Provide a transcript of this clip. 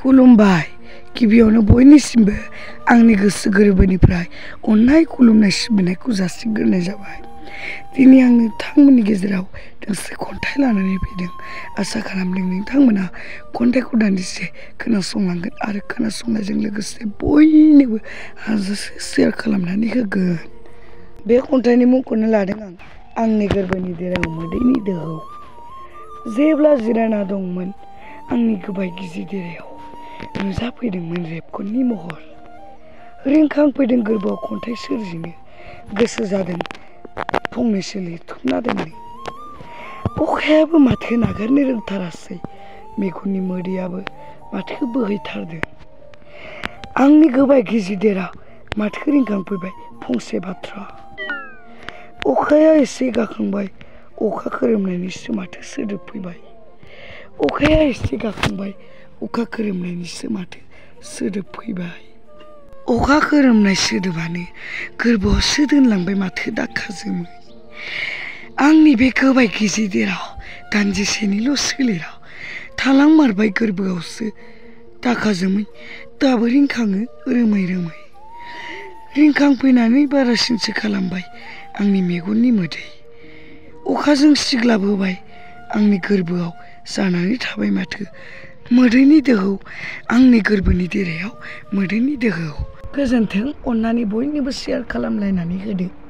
खुलुमबाय गिबियावनो बयनिसिमबो आंनि गोसो गोरबोनिफ्राय अननाय खुलुमनाय सिबिनायखौ जासिग्रोनाय जाबाय। दिनै आं नोंथांमोननि गेजेराव दोंसे खन्थाइ लानानै फैदों। आसा खालामदों नोंथांमोना खन्थाइखौ दान्दिसे खोनासंलांगोन आरो खोनासंनायजों लोगोसे बयनोबो हाजासे शेयार खालामनानै होगोन। बे खन्थाइनि मुंखौनो लादों आं आंनि गोरबोनि देराव मोदैनि दोहौ। जेब्ला जिरायना दंमोन आंनि गोबाय गिजि देरायाव नुजाफैदोंमोन रेबगननि महर। रिंखांफैदों गोरबोआव खन्थाइ सोरजिनो, गोसो जादों फंनैसो लिरथुमना दोननो। अखायाबो माथो नागारनो रोंथारासै, मेगननि मोदैयाबो माथो बोहैथारदों। आंनि गोबाय गिजि देराव माथो रिंखांफैबाय फंसे बाथ्रा। अखाया एसे गाखांबाय, अखा खोरोमनायनिसो माथो सोदोब फैबाय। अखाया एसे गाखांबाय, अखा खोरोमनायनिसो माथो सोदोब फैबाय। अखा खोरोमनाय सोदोबानो गोरबोआवसो दोनलांबाय माथो दाखा जोमै। आंनि बे गोबाय गिजि देराव दानदिसेनिल' सोलेराव थालांमारबाय गोरबोआवसो दाखा जोमै, दाबो रिंखाङो रोमै रोमै। रिंखांफैनानै बारासिनसो खालामबाय आंनि मेगननि मोदै। अखाजों सिग्लाबोबाय आंनि गोरबोआव जानानै थाबाय माथो मोदैनि दोहौ, आंनि गोरबोनि देरायाव मोदैनि दोहौ। गोजोन्थों, अननानै बयनोबो शेयार खालामलायनानै होदो।